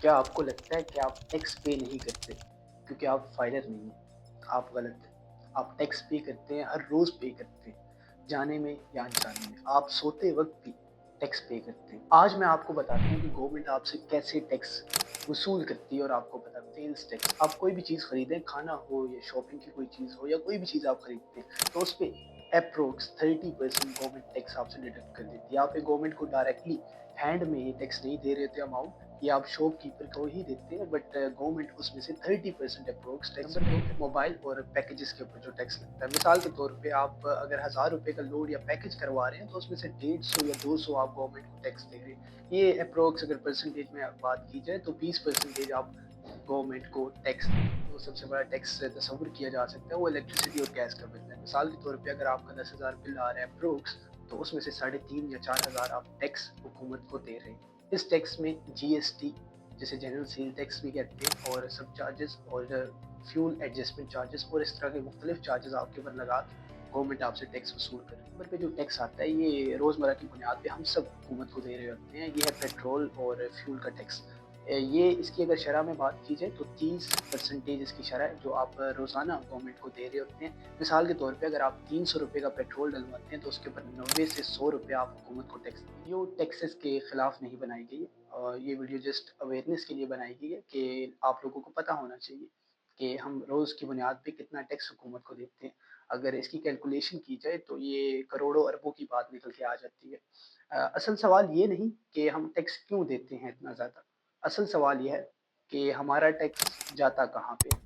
क्या आपको लगता है कि आप टैक्स पे नहीं करते क्योंकि आप फाइलर नहीं हैं? आप गलत हैं। आप टैक्स पे करते हैं, हर रोज़ पे करते हैं, जाने में या अनजाने में। आप सोते वक़्त भी टैक्स पे करते हैं। आज मैं आपको बताता हूँ कि गवर्नमेंट आपसे कैसे टैक्स वसूल करती है और आपको पता है सेल्स टैक्स। आप कोई भी चीज़ खरीदें, खाना हो या शॉपिंग की कोई चीज़ हो या कोई भी चीज़ आप खरीदते हैं, तो उसपे एप्रोक्स 30% गवर्नमेंट टैक्स आपसे डिडक्ट कर देती है। यहाँ पे गवर्नमेंट को डायरेक्टली हैंड में ये टैक्स नहीं दे रहे होते अमाउंट, ये आप शॉपकीपर को ही देते हैं, बट गवर्नमेंट उसमें से 30% अप्रोक्स टैक्स। नंबर 2, मोबाइल और पैकेजेस के ऊपर जो टैक्स लगता है। मिसाल के तौर पे आप अगर 1000 रुपए का लोड या पैकेज करवा रहे हैं तो उसमें से 150 या 200 आप गवर्नमेंट को टैक्स दे रहे हैं। ये अप्रोक्स अगर परसेंटेज में बात की जाए तो 20% आप गवर्नमेंट को टैक्स दें। तो सबसे बड़ा टैक्स तस्वुर किया जा सकता है वो इलेक्ट्रिसिटी और गैस का बिल है। मिसाल के तौर पे अगर आपका 10,000 बिल आ रहा है अप्रोक्स, तो उसमें से 3,500 या 4,000 आप टैक्स हुकूमत को दे रहे हैं। इस टैक्स में जीएसटी, जिसे जनरल सेल टैक्स भी कहते हैं, और सब चार्जेस और फ्यूल एडजस्टमेंट चार्जेस और इस तरह के मुख्तलिफ चार्जेस आपके ऊपर लगा के गवर्नमेंट आपसे टैक्स वसूल कर रही है। नंबर पे जो टैक्स आता है ये रोज़मर्रा की बुनियाद पे हम सब हुकूमत को दे रहे होते हैं। ये है पेट्रोल और फ्यूल का टैक्स। ये इसकी अगर शरह में बात की जाए तो 30% इसकी शरह है जो आप रोज़ाना गवर्नमेंट को दे रहे होते हैं। मिसाल के तौर पे अगर आप 300 रुपये का पेट्रोल डलवाते हैं तो उसके ऊपर 90 से 100 रुपये आप हुकूमत को टैक्स दें। ये टैक्सेस के खिलाफ नहीं बनाई गई है और ये वीडियो जस्ट अवेयरनेस के लिए बनाई गई है कि आप लोगों को पता होना चाहिए कि हम रोज़ की बुनियाद पे कितना टैक्स हुकूमत को देते हैं। अगर इसकी कैलकुलेशन की जाए तो ये करोड़ों अरबों की बात निकल के आ जाती है। असल सवाल ये नहीं कि हम टैक्स क्यों देते हैं इतना ज़्यादा, असल सवाल ये है कि हमारा टैक्स जाता कहाँ पे है।